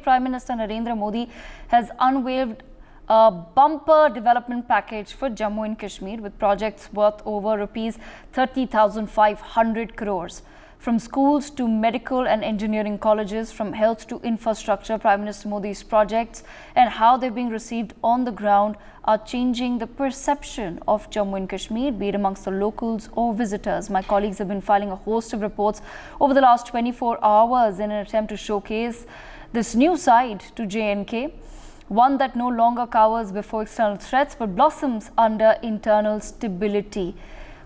Prime Minister Narendra Modi has unveiled a bumper development package for Jammu and Kashmir with projects worth over rupees 30,500 crores. From schools to medical and engineering colleges, from health to infrastructure, Prime Minister Modi's projects and how they're being received on the ground are changing the perception of Jammu and Kashmir, be it amongst the locals or visitors. My colleagues have been filing a host of reports over the last 24 hours in an attempt to showcase this new side to J&K, one that no longer cowers before external threats but blossoms under internal stability.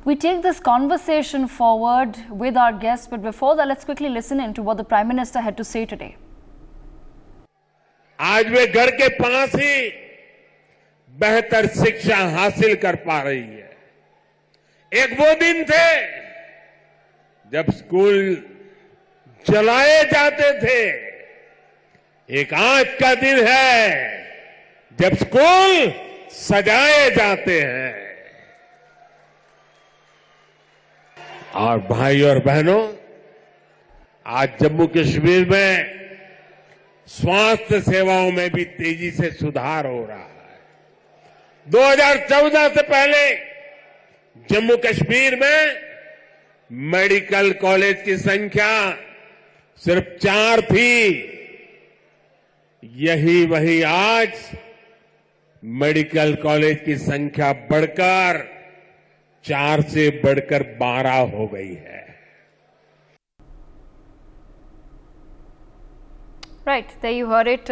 We take this conversation forward with our guests, but before that, let's quickly listen in to what the Prime Minister had to say today. आज वे घर के पास ही बेहतर शिक्षा हासिल कर पा रही है। एक वो दिन थे जब स्कूल जलाए जाते थे, एक आज का दिन है जब स्कूल सजाए जाते हैं। और भाई और बहनों, आज जम्मू कश्मीर में स्वास्थ्य सेवाओं में भी तेजी से सुधार हो रहा है। 2014 से पहले जम्मू कश्मीर में मेडिकल कॉलेज की संख्या सिर्फ 4 थी। वही आज मेडिकल कॉलेज की संख्या बढ़कर 4 से बढ़कर 12 हो गई है। Right, there you heard it.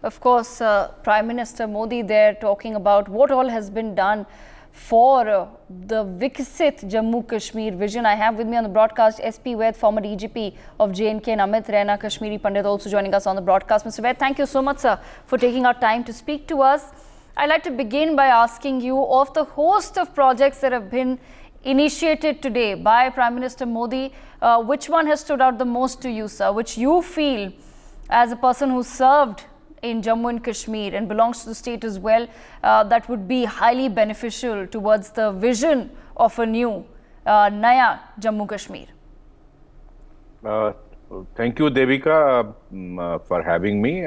Of course, Prime Minister Modi there talking about what all has been done for the Viksit Jammu Kashmir vision. I have with me on the broadcast SP Vaid, former DGP of J&K, and Amit Raina, Kashmiri Pandit, also joining us on the broadcast. Mr. Vaid, thank you so much, sir, for taking our time to speak to us. I'd like to begin by asking you, of the host of projects that have been initiated today by Prime Minister Modi, which one has stood out the most to you, sir, which you feel as a person who served in Jammu and Kashmir and belongs to the state as well, that would be highly beneficial towards the vision of a new Naya Jammu Kashmir? Thank you, Devika, for having me.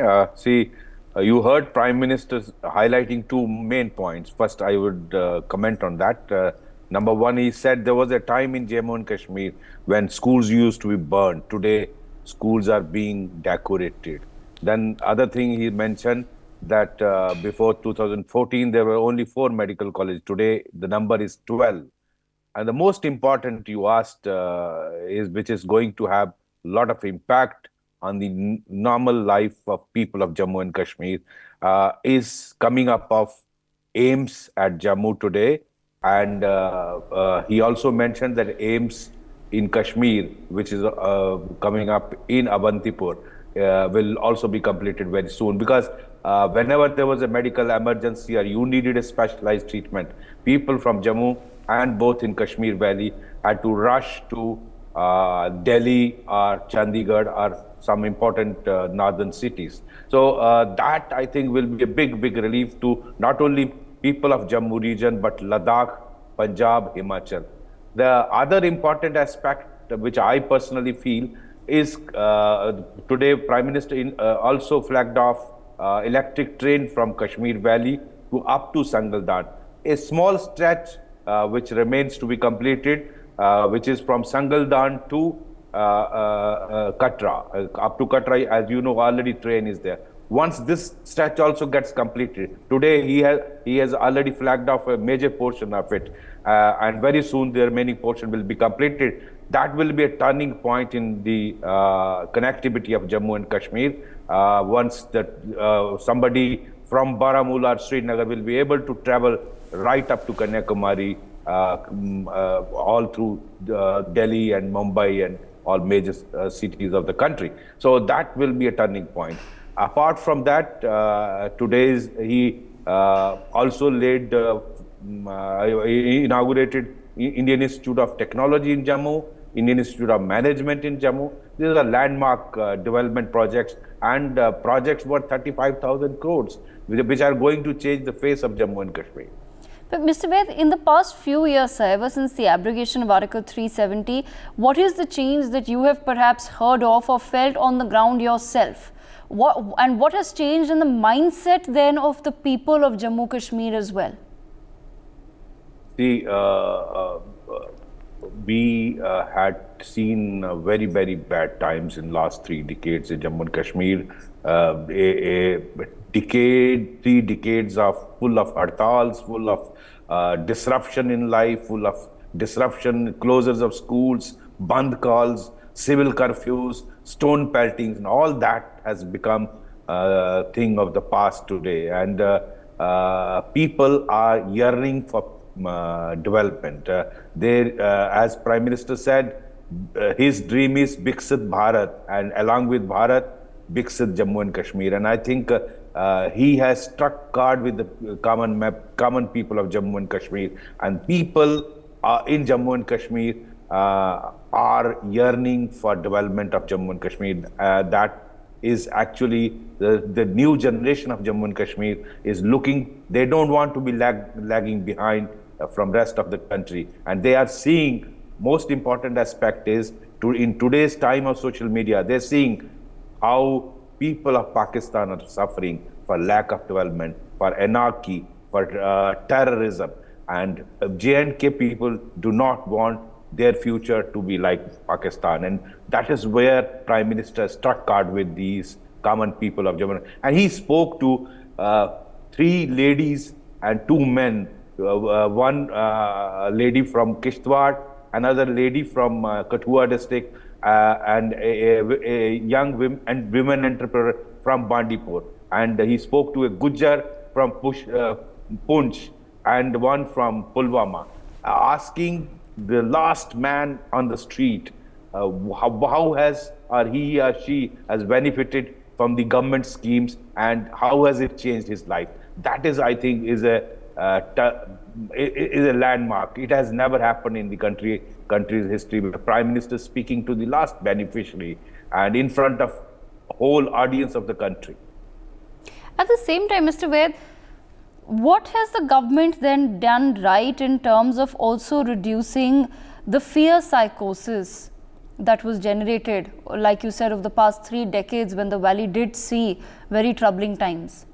You heard Prime Minister highlighting 2 main points. First, I would comment on that. Number one, he said there was a time in Jammu and Kashmir when schools used to be burned. Today, schools are being decorated. Then other thing he mentioned that before 2014, there were only 4 medical colleges. Today, the number is 12. And the most important you asked which is going to have a lot of impact on the normal life of people of Jammu and Kashmir, is coming up of AIMS at Jammu today. And he also mentioned that AIMS in Kashmir, which is coming up in Avantipur, will also be completed very soon, because whenever there was a medical emergency or you needed a specialized treatment, people from Jammu and both in Kashmir Valley had to rush to Delhi or Chandigarh or some important northern cities. So that, I think, will be a big relief to not only people of Jammu region, but Ladakh, Punjab, Himachal. The other important aspect which I personally feel is today Prime Minister also flagged off electric train from Kashmir Valley to up to Sangaldan. A small stretch which remains to be completed, which is from Sangaldan to Katra. Up to Katra, as you know, already train is there. Once this stretch also gets completed, today he has already flagged off a major portion of it, and very soon the remaining portion will be completed. That will be a turning point in the connectivity of Jammu and Kashmir. Once that somebody from Baramulla or Srinagar will be able to travel right up to Kanyakumari, all through Delhi and Mumbai and all major cities of the country. So that will be a turning point. Apart from that, he also inaugurated Indian Institute of Technology in Jammu, Indian Institute of Management in Jammu. These are landmark development projects and projects worth 35,000 crores, which are going to change the face of Jammu and Kashmir. But Mr. Vaid, in the past few years, sir, ever since the abrogation of Article 370, what is the change that you have perhaps heard of or felt on the ground yourself? What has changed in the mindset then of the people of Jammu Kashmir as well? See, we had seen very, very bad times in last 3 decades in Jammu and Kashmir. A decade, 3 decades of full of hartals, full of disruption in life, full of disruption, closures of schools, band calls, civil curfews, stone peltings, and all that has become a thing of the past today. And people are yearning for development. As Prime Minister said, his dream is Viksit Bharat, and along with Bharat, Viksit Jammu and Kashmir. And I think he has struck chord with the common people of Jammu and Kashmir. And people in Jammu and Kashmir are yearning for development of Jammu and Kashmir. That is actually the new generation of Jammu and Kashmir is looking. They don't want to be lagging behind from rest of the country, and they are seeing. Most important aspect is in today's time of social media, they're seeing how people of Pakistan are suffering for lack of development, for anarchy, for terrorism, and J&K people do not want their future to be like Pakistan, and that is where Prime Minister struck chord with these common people of Jammu. And he spoke to 3 ladies and 2 men, one lady from Kishtwar, another lady from Kathua district, and a young women entrepreneur from Bandipur. And he spoke to a Gujjar from Punch and one from Pulwama, asking the last man on the street how has he or she has benefited from the government schemes and how has it changed his life. That is, I think, is a landmark. It has never happened in the country's history. The Prime Minister speaking to the last beneficiary and in front of whole audience of the country. At the same time, Mr. Vaid, what has the government then done right in terms of also reducing the fear psychosis that was generated, like you said, of the past 3 decades when the valley did see very troubling times?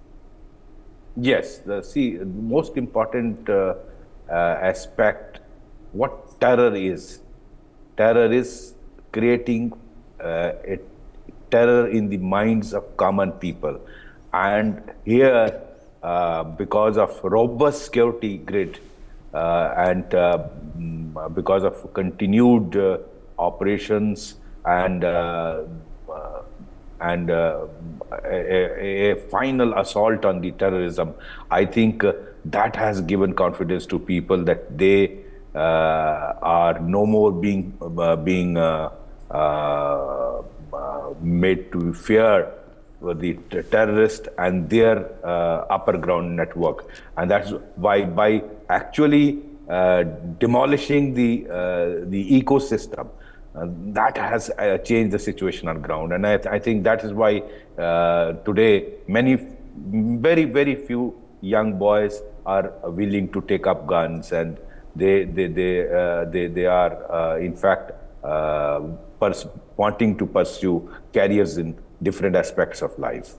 Yes, the most important aspect, what terror is. Terror is creating a terror in the minds of common people. And here, because of robust security grid and because of continued operations and a final assault on the terrorism, I think that has given confidence to people that they are no more being made to fear the terrorist and their upper ground network. And that's why by actually demolishing the ecosystem, that has changed the situation on ground. And I think that is why today very, very few young boys are willing to take up guns, and they are in fact wanting to pursue careers in different aspects of life.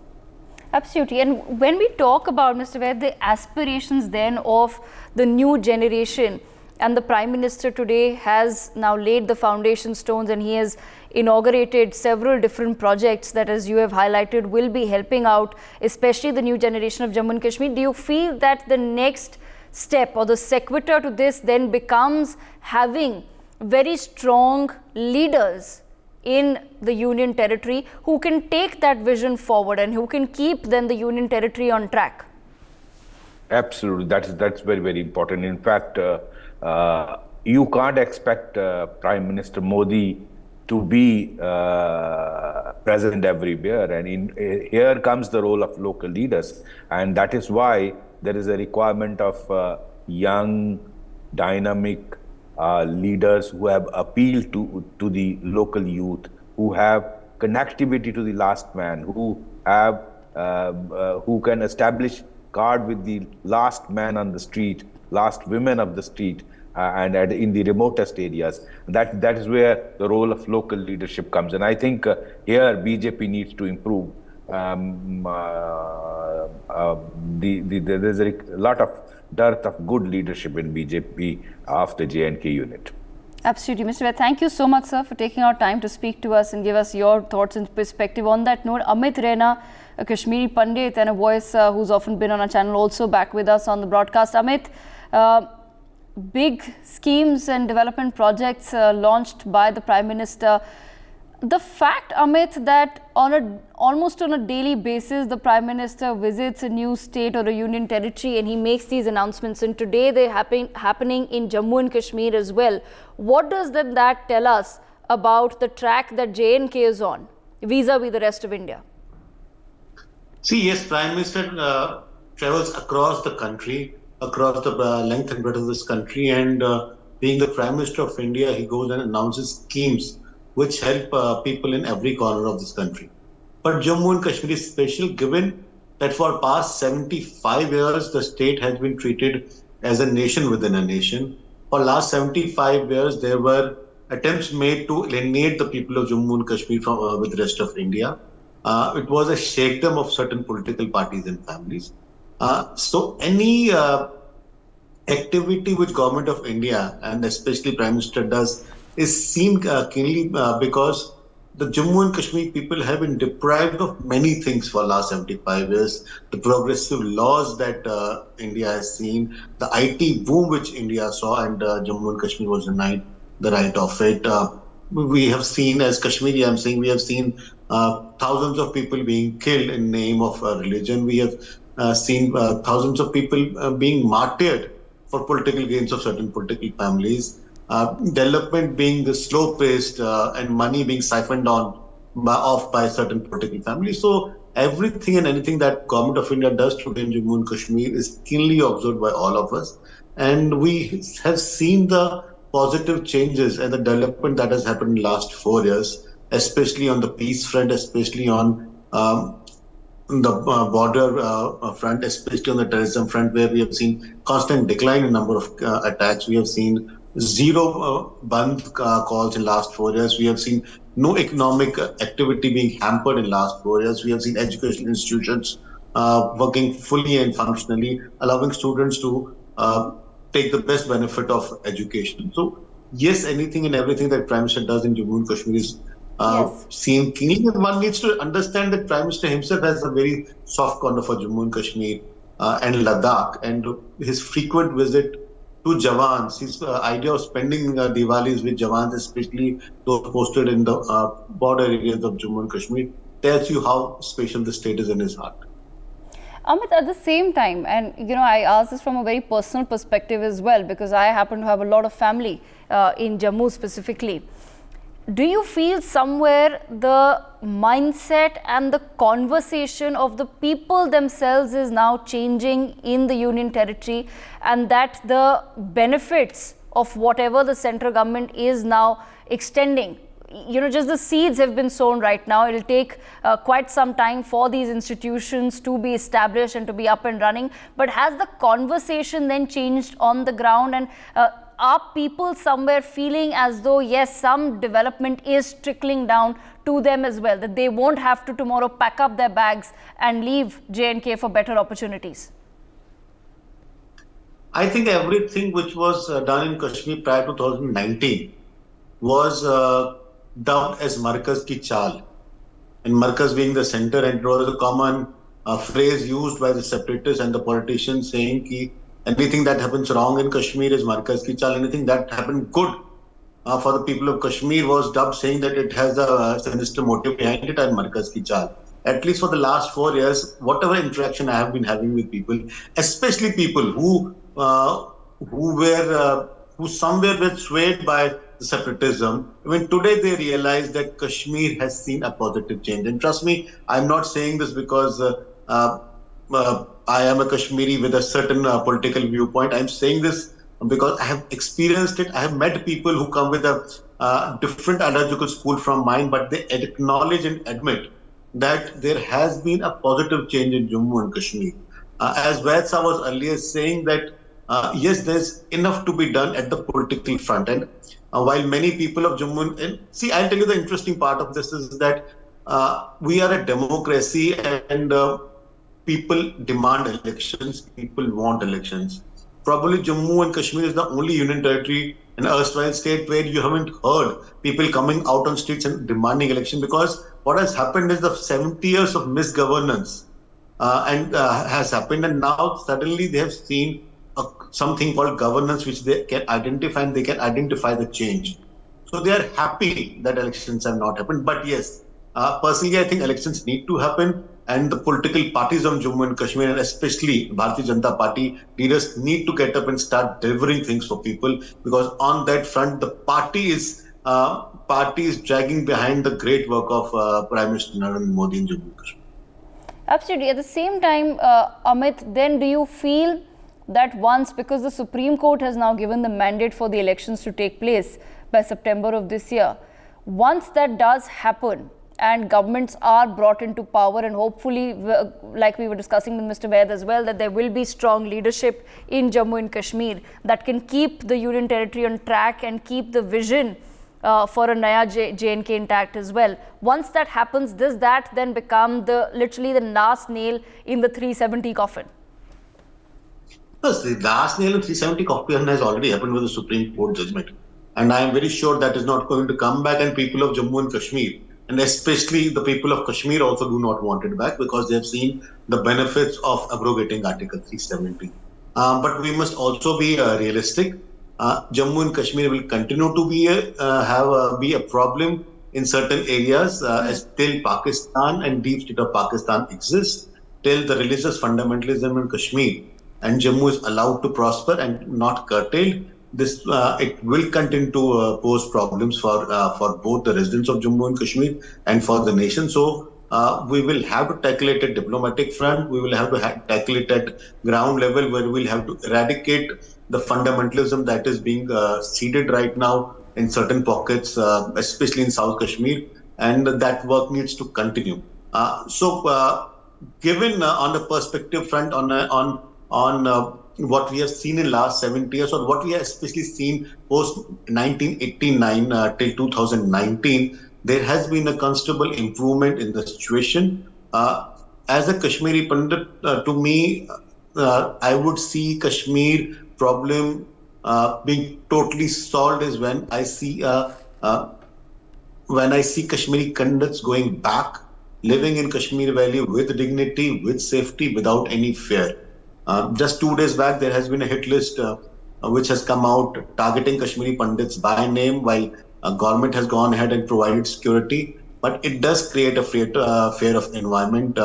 Absolutely. And when we talk about, Mr. Vaid, the aspirations then of the new generation, and the Prime Minister today has now laid the foundation stones and he has inaugurated several different projects that, as you have highlighted, will be helping out especially the new generation of Jammu and Kashmir. Do you feel that the next step or the sequitur to this then becomes having very strong leaders in the Union Territory who can take that vision forward and who can keep then the Union Territory on track? Absolutely, that's very, very important. In fact, you can't expect Prime Minister Modi to be present everywhere, and here comes the role of local leaders, and that is why there is a requirement of young, dynamic leaders who have appealed to the local youth, who have connectivity to the last man, who can establish card with the last man on the street, last women of the street, and in the remotest areas. That is where the role of local leadership comes. And I think here BJP needs to improve. um, there's a lot of dearth of good leadership in BJP of the J&K unit. Absolutely. Mr. Vaid, thank you so much, sir, for taking our time to speak to us and give us your thoughts and perspective. On that note, Amit Rena, a Kashmiri Pandit and a voice who's often been on our channel, also back with us on the broadcast. Amit, big schemes and development projects launched by the Prime Minister. The fact, Amit, that almost on a daily basis, the Prime Minister visits a new state or a union territory and he makes these announcements, and today they're happening in Jammu and Kashmir as well. What does then that tell us about the track that J&K is on vis-a-vis the rest of India? See, yes, Prime Minister travels across the country, across the length and breadth of this country, and being the Prime Minister of India, he goes and announces schemes which help people in every corner of this country. But Jammu and Kashmir is special given that for past 75 years, the state has been treated as a nation within a nation. For last 75 years, there were attempts made to alienate the people of Jammu and Kashmir from with the rest of India. It was a shakedom of certain political parties and families. So any activity which Government of India and especially Prime Minister does is seen keenly because the Jammu and Kashmir people have been deprived of many things for the last 75 years. The progressive laws that India has seen, the IT boom which India saw, and Jammu and Kashmir was denied the right of it. We have seen, as Kashmiri, I'm saying, we have seen thousands of people being killed in the name of religion. We have seen thousands of people being martyred for political gains of certain political families. Development being slow-paced and money being siphoned off by certain political families. So everything and anything that Government of India does today in Jammu and Kashmir is keenly observed by all of us. And we have seen the positive changes and the development that has happened in the last 4 years, especially on the peace front, especially on the border front, especially on the terrorism front, where we have seen constant decline in number of attacks. We have seen zero Bandh calls in last 4 years. We have seen no economic activity being hampered in last 4 years. We have seen educational institutions working fully and functionally, allowing students to take the best benefit of education. So yes, anything and everything that Prime Minister does in Jammu and Kashmir is seen keenly. One needs to understand that Prime Minister himself has a very soft corner for Jammu and Kashmir and Ladakh, and his frequent visit to Jawans, his idea of spending Diwalis with Jawans, especially those posted in the border areas of Jammu and Kashmir, tells you how special the state is in his heart. Amit, at the same time, and I ask this from a very personal perspective as well, because I happen to have a lot of family in Jammu specifically. Do you feel somewhere the mindset and the conversation of the people themselves is now changing in the Union Territory, and that the benefits of whatever the central government is now extending, just the seeds have been sown right now. It'll take quite some time for these institutions to be established and to be up and running. But has the conversation then changed on the ground, and are people somewhere feeling as though, yes, some development is trickling down to them as well, that they won't have to tomorrow pack up their bags and leave J&K for better opportunities? I think everything which was done in Kashmir prior to 2019 was dubbed as Markaz ki Chaal, and Markaz being the center, and it was a common phrase used by the separatists and the politicians saying ki anything that happens wrong in Kashmir is Markaz ki Chaal, anything that happened good for the people of Kashmir was dubbed saying that it has a sinister motive behind it and Markaz ki Chaal. At least for the last 4 years, whatever interaction I have been having with people, especially people who somewhere were swayed by separatism, when today they realize that Kashmir has seen a positive change. And trust me, I'm not saying this because I am a Kashmiri with a certain political viewpoint. I'm saying this because I have experienced it. I have met people who come with a different ideological school from mine, but they acknowledge and admit that there has been a positive change in Jammu and Kashmir. As Vaidsa was earlier saying that, yes, there's enough to be done at the political front. And while many people of Jammu, and see, I'll tell you the interesting part of this is that we are a democracy, and people demand elections, people want elections. Probably Jammu and Kashmir is the only union territory in erstwhile state where you haven't heard people coming out on streets and demanding election, because what has happened is the 70 years of misgovernance and has happened, and now suddenly they have seen something called governance, which they can identify, and they can identify the change. So they are happy that elections have not happened. But yes, personally, I think elections need to happen, and the political parties of Jammu and Kashmir, and especially Bharatiya Janata Party leaders, need to get up and start delivering things for people, because on that front, the party is dragging behind the great work of Prime Minister Narendra Modi in Jammu and Kashmir. Absolutely. At the same time, Amit, then do you feel that once, because the Supreme Court has now given the mandate for the elections to take place by September of this year, once that does happen and governments are brought into power, and hopefully, like we were discussing with Mr. Vaid as well, that there will be strong leadership in Jammu and Kashmir that can keep the Union Territory on track and keep the vision for a Naya J&K intact as well. Once that happens, does that then become literally the last nail in the 370 coffin? Yes, the last nail in 370 coffin has already happened with the Supreme Court judgment. And I am very sure that is not going to come back, and people of Jammu and Kashmir, and especially the people of Kashmir, also do not want it back, because they have seen the benefits of abrogating Article 370. But we must also be realistic. Jammu and Kashmir will continue to be a problem in certain areas as till Pakistan and deep state of Pakistan exists, till the religious fundamentalism in Kashmir and Jammu is allowed to prosper and not curtailed. This it will continue to pose problems for both the residents of Jammu and Kashmir and for the nation. So we will have to tackle it at diplomatic front. We will have to tackle it at ground level, where we'll have to eradicate the fundamentalism that is being seeded right now in certain pockets, especially in South Kashmir, and that work needs to continue. Given on the perspective front, on what we have seen in last 70 years, or what we have especially seen post 1989 till 2019, there has been a considerable improvement in the situation. As a Kashmiri Pandit, to me, I would see Kashmir problem being totally solved is when I see Kashmiri Pandits going back, living in Kashmir Valley with dignity, with safety, without any fear. Just 2 days back, there has been a hit list which has come out targeting Kashmiri Pandits by name, while government has gone ahead and provided security. But it does create a fear of environment,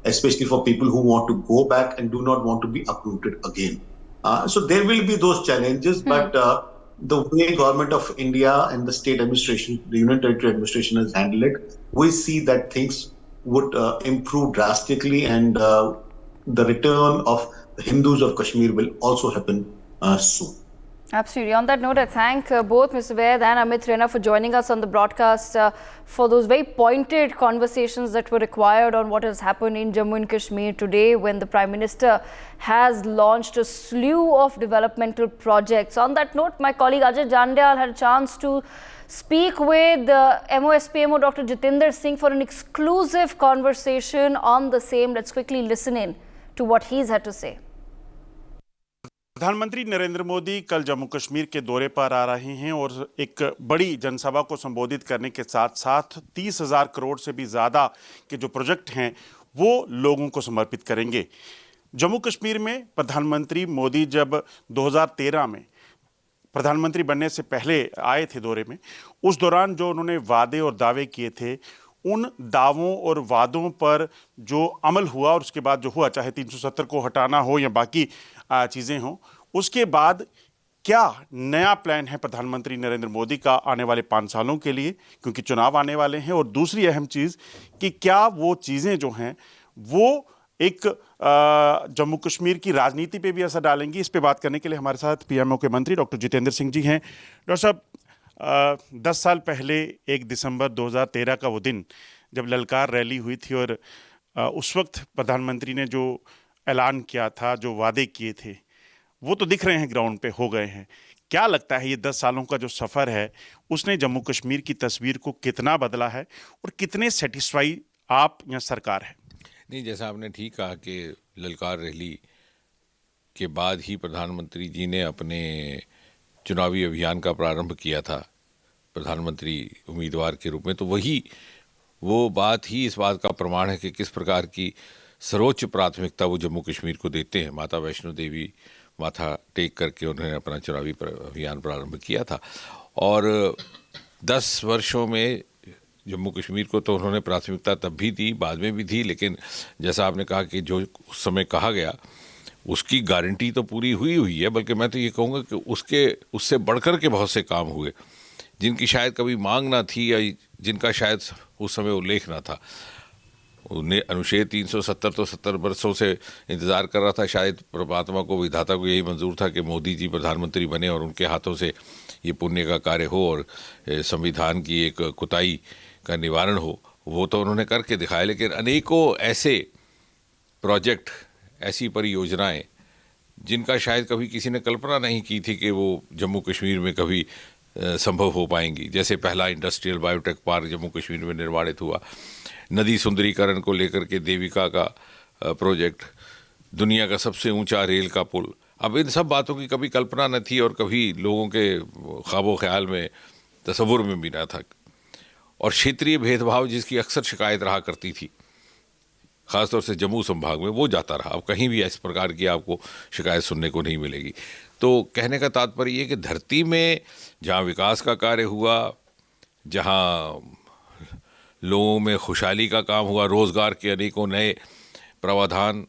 especially for people who want to go back and do not want to be uprooted again. So there will be those challenges, but the way Government of India and the state administration, the Union Territory administration has handled it, we see that things would improve drastically, and the return of the Hindus of Kashmir will also happen soon. Absolutely. On that note, I thank both Mr. Vaid and Amit Rena for joining us on the broadcast for those very pointed conversations that were required on what has happened in Jammu and Kashmir today, when the Prime Minister has launched a slew of developmental projects. On that note, my colleague Ajay Jandyal had a chance to speak with MOSPMO Dr. Jitender Singh for an exclusive conversation on the same. Let's quickly listen in to what he's had to say. प्रधानमंत्री नरेंद्र मोदी कल जम्मू कश्मीर के दौरे पर आ रहे हैं और एक बड़ी जनसभा को संबोधित करने के साथ साथ 30,000 करोड़ से भी ज़्यादा के जो प्रोजेक्ट हैं वो लोगों को समर्पित करेंगे। जम्मू कश्मीर में प्रधानमंत्री मोदी जब 2013 में प्रधानमंत्री बनने से पहले आए थे दौरे में, उस दौरान जो उन्होंने वादे और दावे किए थे, उन दावों और वादों पर जो अमल हुआ और उसके बाद जो हुआ, चाहे 370 को हटाना हो या बाकी चीज़ें हों, उसके बाद क्या नया प्लान है प्रधानमंत्री नरेंद्र मोदी का आने वाले 5 सालों के लिए, क्योंकि चुनाव आने वाले हैं। और दूसरी अहम चीज़ कि क्या वो चीज़ें जो हैं वो एक जम्मू कश्मीर की राजनीति पे भी असर डालेंगी। इस पे बात करने के लिए हमारे साथ पीएमओ के मंत्री डॉक्टर जितेंद्र सिंह जी हैं। डॉक्टर साहब, 10 साल पहले 1 दिसंबर 2013 का वो दिन जब ललकार रैली हुई थी और उस वक्त प्रधानमंत्री ने जो ऐलान किया था, जो वादे किए थे, वो तो दिख रहे हैं, ग्राउंड पे हो गए हैं। क्या लगता है ये 10 सालों का जो सफ़र है उसने जम्मू कश्मीर की तस्वीर को कितना बदला है और कितने सेटिस्फाई आप या सरकार है? नहीं, जैसा आपने ठीक कहा कि ललकार रैली के बाद ही प्रधानमंत्री जी ने अपने चुनावी अभियान का प्रारंभ किया था प्रधानमंत्री उम्मीदवार के रूप में, तो वो बात ही इस बात का प्रमाण है कि किस प्रकार की सर्वोच्च प्राथमिकता वो जम्मू कश्मीर को देते हैं। माता वैष्णो देवी माथा टेक करके उन्होंने अपना चुनावी अभियान प्रारंभ किया था और 10 वर्षों में जम्मू कश्मीर को तो उन्होंने प्राथमिकता तब भी दी, बाद में भी दी, लेकिन जैसा आपने कहा कि जो उस समय कहा गया उसकी गारंटी तो पूरी हुई है, बल्कि मैं तो ये कहूँगा कि उससे बढ़कर के बहुत से काम हुए जिनकी शायद कभी मांग ना थी या जिनका शायद उस समय उल्लेख ना था। उन्हें अनुच्छेद 370 तो 70 वर्षों से इंतज़ार कर रहा था। शायद परमात्मा को, विधाता को यही मंजूर था कि मोदी जी प्रधानमंत्री बने और उनके हाथों से ये पुण्य का कार्य हो और संविधान की एक कुताई का निवारण हो। वो तो उन्होंने करके दिखाया, लेकिन अनेकों ऐसे प्रोजेक्ट, ऐसी परियोजनाएं जिनका शायद कभी किसी ने कल्पना नहीं की थी कि वो जम्मू कश्मीर में कभी संभव हो पाएंगी। जैसे पहला industrial biotech park Jammu Kashmir में निर्माणित हुआ, नदी सुंदरीकरण को लेकर के देविका का प्रोजेक्ट, दुनिया का सबसे ऊंचा रेल का पुल। अब इन सब बातों की कभी कल्पना न थी और कभी लोगों के ख्वाबो ख्याल में, तसव्वुर में भी ना था। और क्षेत्रीय भेदभाव जिसकी अक्सर शिकायत रहा करती थी, ख़ासतौर से जम्मू संभाग में, वो जाता रहा। अब कहीं भी इस प्रकार की आपको शिकायत सुनने को नहीं मिलेगी। तो कहने का तात्पर्य ये कि धरती में जहाँ विकास का कार्य हुआ, जहाँ लोगों में खुशहाली का काम हुआ, रोज़गार के अनेकों नए प्रावधान,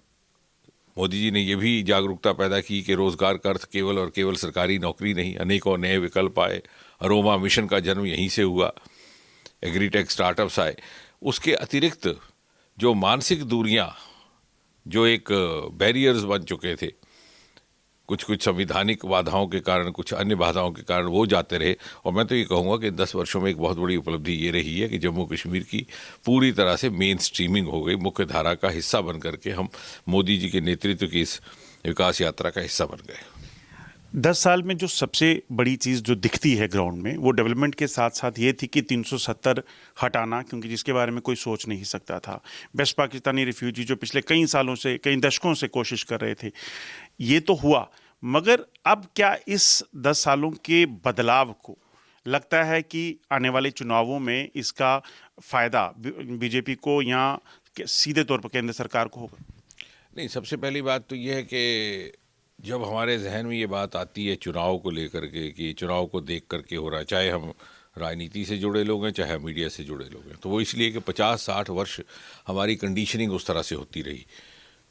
मोदी जी ने ये भी जागरूकता पैदा की कि रोज़गार का अर्थ केवल और केवल सरकारी नौकरी नहीं, अनेकों नए विकल्प आए। अरोमा मिशन का जन्म यहीं से हुआ, एग्रीटेक स्टार्टअप्स आए। उसके अतिरिक्त जो मानसिक दूरियां, जो एक बैरियर्स बन चुके थे, कुछ संविधानिक बाधाओं के कारण, कुछ अन्य बाधाओं के कारण वो जाते रहे। और मैं तो ये कहूँगा कि 10 वर्षों में एक बहुत बड़ी उपलब्धि ये रही है कि जम्मू कश्मीर की पूरी तरह से मेन स्ट्रीमिंग हो गई, मुख्य धारा का हिस्सा बन करके हम मोदी जी के नेतृत्व की इस विकास यात्रा का हिस्सा बन गए। 10 साल में जो सबसे बड़ी चीज़ जो दिखती है ग्राउंड में, वो डेवलपमेंट के साथ साथ ये थी कि 370 हटाना, क्योंकि जिसके बारे में कोई सोच नहीं सकता था। वेस्ट पाकिस्तानी रिफ्यूजी जो पिछले कई सालों से, कई दशकों से कोशिश कर रहे थे, ये तो हुआ। मगर अब क्या इस 10 सालों के बदलाव को लगता है कि आने वाले चुनावों में इसका फ़ायदा बीजेपी को या सीधे तौर पर केंद्र सरकार को होगा? नहीं, सबसे पहली बात तो ये है कि जब हमारे जहन में ये बात आती है चुनाव को लेकर के कि चुनाव को देख करके हो रहा है, चाहे हम राजनीति से जुड़े लोग हैं, चाहे मीडिया से जुड़े लोग हैं, तो वो इसलिए कि 50-60 वर्ष हमारी कंडीशनिंग उस तरह से होती रही।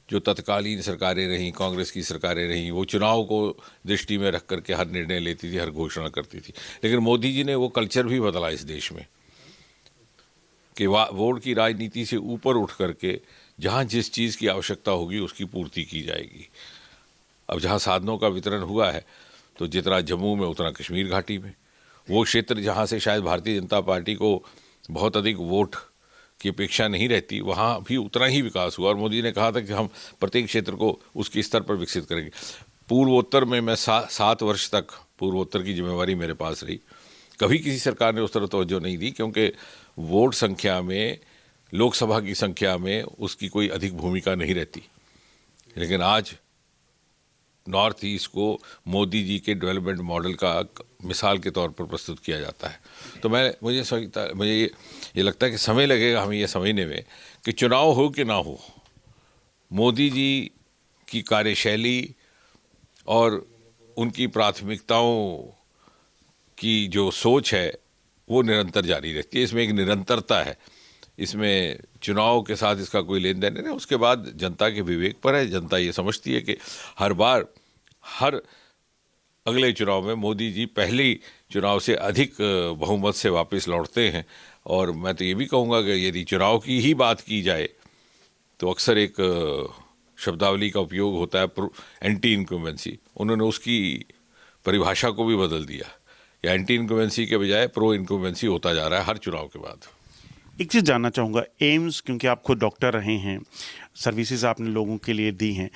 जो तत्कालीन सरकारें रहीं, कांग्रेस की सरकारें रहीं, वो चुनाव को दृष्टि में रख करके हर निर्णय लेती थी, हर घोषणा करती थी। लेकिन मोदी जी ने वो कल्चर भी बदला इस देश में कि वोट की राजनीति से ऊपर उठ करके जहाँ जिस चीज़ की आवश्यकता होगी उसकी पूर्ति की जाएगी। अब जहाँ साधनों का वितरण हुआ है, तो जितना जम्मू में उतना कश्मीर घाटी में, वो क्षेत्र जहाँ से शायद भारतीय जनता पार्टी को बहुत अधिक वोट की अपेक्षा नहीं रहती, वहाँ भी उतना ही विकास हुआ। और मोदी जी ने कहा था कि हम प्रत्येक क्षेत्र को उसके स्तर पर विकसित करेंगे। पूर्वोत्तर में मैं 7 वर्ष तक पूर्वोत्तर की जिम्मेवारी मेरे पास रही। कभी किसी सरकार ने उस तरह तवज्जो नहीं दी, क्योंकि वोट संख्या में, लोकसभा की संख्या में उसकी कोई अधिक भूमिका नहीं रहती। लेकिन आज नॉर्थ ईस्ट को मोदी जी के डेवलपमेंट मॉडल का मिसाल के तौर पर प्रस्तुत किया जाता है। तो मुझे ये लगता है कि समय लगेगा हमें ये समझने में कि चुनाव हो कि ना हो, मोदी जी की कार्यशैली और उनकी प्राथमिकताओं की जो सोच है वो निरंतर जारी रहती है। इसमें एक निरंतरता है, इसमें चुनाव के साथ इसका कोई लेन देन नहीं है। उसके बाद जनता के विवेक पर है। जनता ये समझती है कि हर बार, हर अगले चुनाव में मोदी जी पहले चुनाव से अधिक बहुमत से वापस लौटते हैं। और मैं तो ये भी कहूँगा कि यदि चुनाव की ही बात की जाए तो अक्सर एक शब्दावली का उपयोग होता है, एंटी इनकम्बेंसी। उन्होंने उसकी परिभाषा को भी बदल दिया, या एंटी इनकम्बेंसी के बजाय प्रो इनकम्बेंसी होता जा रहा है हर चुनाव के बाद। एक चीज़ जानना चाहूँगा, एम्स, क्योंकि आप खुद डॉक्टर रहे हैं, सर्विसेज आपने लोगों के लिए दी हैं,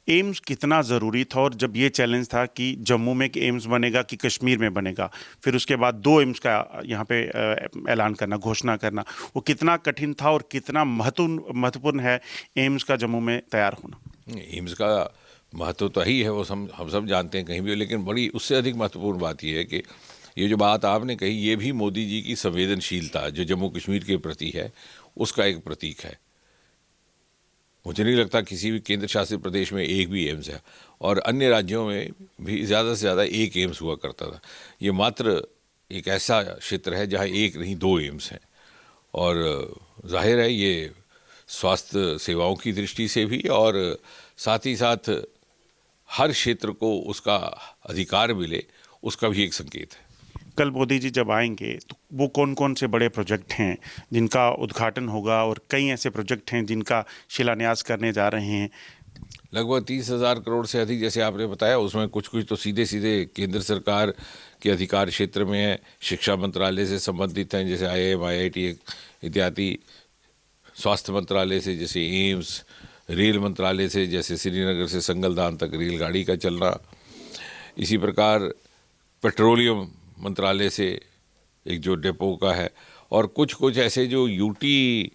एम्स कितना ज़रूरी था? और जब ये चैलेंज था कि जम्मू में कि एम्स बनेगा कि कश्मीर में बनेगा, फिर उसके बाद 2 एम्स का यहाँ पे ऐलान करना, घोषणा करना, वो कितना कठिन था और कितना महत्वपूर्ण है एम्स का जम्मू में तैयार होना? एम्स का महत्व तो ही है, वो हम सब जानते हैं कहीं भी, लेकिन बड़ी उससे अधिक महत्वपूर्ण बात यह है कि ये जो बात आपने कही, ये भी मोदी जी की संवेदनशीलता जो जम्मू कश्मीर के प्रति है, उसका एक प्रतीक है। मुझे नहीं लगता किसी भी केंद्र शासित प्रदेश में एक भी एम्स है, और अन्य राज्यों में भी ज़्यादा से ज़्यादा एक एम्स हुआ करता था। ये मात्र एक ऐसा क्षेत्र है जहाँ एक नहीं 2 एम्स हैं, और जाहिर है ये स्वास्थ्य सेवाओं की दृष्टि से भी, और साथ ही साथ हर क्षेत्र को उसका अधिकार मिले, उसका भी एक संकेत है। कल मोदी जी जब आएंगे तो वो कौन कौन से बड़े प्रोजेक्ट हैं जिनका उद्घाटन होगा, और कई ऐसे प्रोजेक्ट हैं जिनका शिलान्यास करने जा रहे हैं? लगभग 30,000 करोड़ से अधिक, जैसे आपने बताया, उसमें कुछ तो सीधे सीधे केंद्र सरकार के अधिकार क्षेत्र में है, शिक्षा मंत्रालय से संबंधित हैं, जैसे IIM, IIT इत्यादि, स्वास्थ्य मंत्रालय से जैसे एम्स, रेल मंत्रालय से जैसे श्रीनगर से संगलदान तक रेलगाड़ी का चलना, इसी प्रकार पेट्रोलियम मंत्रालय से एक जो डिपो का है, और कुछ ऐसे जो यूटी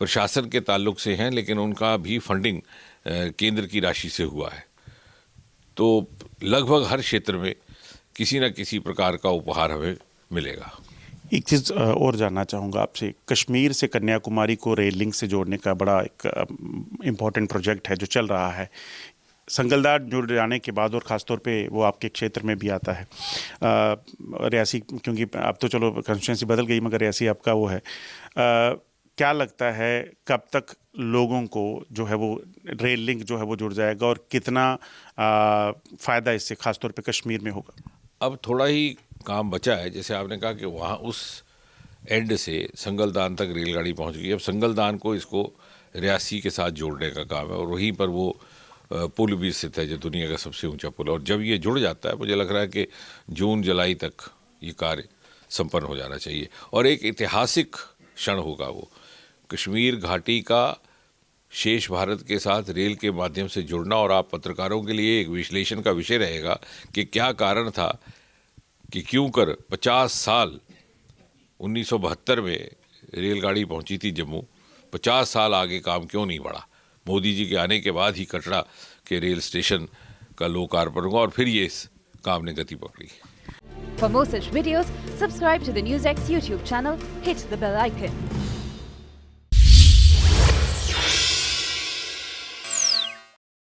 प्रशासन के ताल्लुक से हैं, लेकिन उनका भी फंडिंग केंद्र की राशि से हुआ है। तो लगभग हर क्षेत्र में किसी न किसी प्रकार का उपहार हमें मिलेगा। एक चीज़ और जानना चाहूँगा आपसे, कश्मीर से कन्याकुमारी को रेल लिंक से जोड़ने का बड़ा एक इम्पॉर्टेंट प्रोजेक्ट है जो चल रहा है। संगलदान जुड़ जाने के बाद, और ख़ासतौर पे वो आपके क्षेत्र में भी आता है, रियासी, क्योंकि अब तो चलो कंस्टिट्यूंसी बदल गई, मगर रियासी आपका वो है, क्या लगता है कब तक लोगों को जो है वो रेल लिंक जो है वो जुड़ जाएगा, और कितना फ़ायदा इससे ख़ासतौर पे कश्मीर में होगा? अब थोड़ा ही काम बचा है, जैसे आपने कहा कि वहाँ उस एंड से संगलदान तक रेलगाड़ी पहुँच गई। अब संगलदान को इसको रियासी के साथ जोड़ने का काम है, और वहीं पर वो पुल भी स्थित है जो दुनिया का सबसे ऊंचा पुल है, और जब ये जुड़ जाता है, मुझे लग रहा है कि जून जुलाई तक ये कार्य संपन्न हो जाना चाहिए, और एक ऐतिहासिक क्षण होगा वो। कश्मीर घाटी का शेष भारत के साथ रेल के माध्यम से जुड़ना, और आप पत्रकारों के लिए एक विश्लेषण का विषय रहेगा कि क्या कारण था कि क्यों कर 50 साल 1972 में रेलगाड़ी पहुंची थी जम्मू, 50 साल आगे काम क्यों नहीं बढ़ा? मोदी जी के आने के बाद ही कटरा के रेल स्टेशन का लोकार्पण हुआ, और फिर ये इस काम ने गति पकड़ी। For more such videos, subscribe to the NewsX YouTube channel, hit the bell icon.